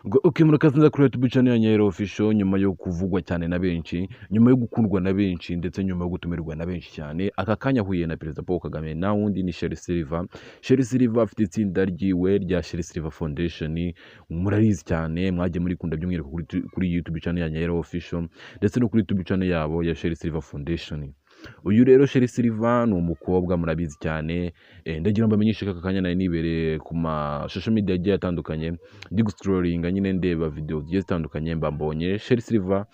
Okay, murakaza neza kuri YouTube channel ya Nyahera Official. Nyuma yo kuvugwa cyane na benshi, nyuma yo gukundwa na benshi, ndetse nyuma yo gutumirwa na benshi cyane, aka kanya huye na Perezida Paul Kagame na wundi ni Sherry Silver. Sherry Silver afite itsinda ryiwe rya Sherry Silver Foundation, murarizi cyane, mwagiye muri kunda by'umwihariko kuri YouTube channel ya Nyahera Official, ndetse no kuri YouTube channel yabo ya Sherry Silver Foundation. Uyu rero Sherry Silver ni umukobwa murabizi cyane, ndagira ngo bamenyeshe aka kanya nari nibereye ku ma social media agiye atandukanye, ndi guscrollinga nyine ndeba video zigiye zitandukanye, mbambonye Sherry Silver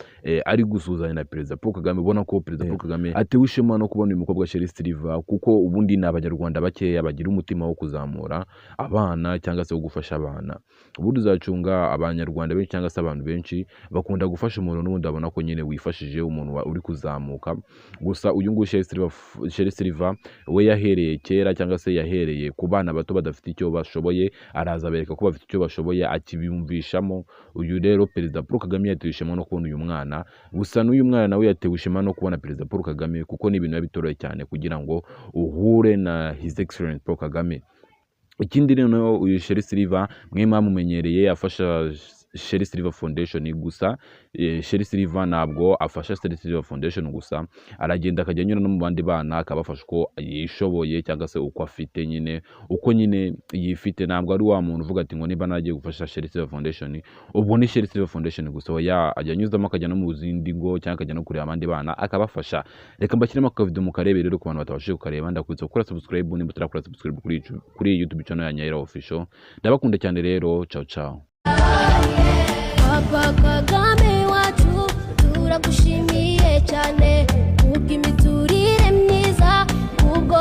ari gusuzanya na Perezida Paul Kagame. Ubona ko Perezida Paul Kagame atewe ishema no kubona uyu mukobwa Sherry Silver, kuko ubundi ni abanyarwanda bakeya bagira umutima wo kuzamura abana cyangwa se wo gufasha abana. Ubundi uzacunga abanyarwanda benshi cyangwa se abantu benshi bakunda gufasha umuntu n'ubundi abona ko nyine wifashije umuntu uri kuzamuka. Gusa uyu nguyu Sherry Silver we yahereye kera cyangwa se yahereye ku bana bato badafite icyo bashoboye, araza bereka ko bafite icyo bashoboye, akibiyumvishamo. Uyu rero Perezida Paul Kagame yatewe ishema no kubona uyu mwana. Gusa n'uyu mwana nawe yatewe ishema no kubona Perezida Paul Kagame, kuko ni ibintu bitoroshye cyane kugira ngo uhure na His Excellency Paul Kagame. Ikindi rero uyu Sherry Silver mwe mwamumenyereye afasha Sherry Silver Foundation gusa. Sherry Silver ntabwo afasha Sherry Silver Foundation gusa, aragenda akajya anyura no mu bandi bana akabafasha uko yishoboye cyangwa se uko afite nyine, uko nyine yifite. Ntabwo ari wa muntu uvuga ati ngo niba nagiye gufasha Sherry Silver Foundation ubwo ni Sherry Silver Foundation gusa, ajya anyuzamo akajya no mu zindi ngo cyangwa akajya no kureba abandi bana akabafasha. Reka mbashyiremo aka video mukarebe rero ku bantu batabashije kukareba, ndakwitsa gukora subscribe nimba utarakora subscribe kuri YouTube channel ya Nyahera Official. Ndabakunda cyane rero, ciao ciao. Papa Kagame wacu turagushimiye cyane kubw'imiturire myiza, kubwo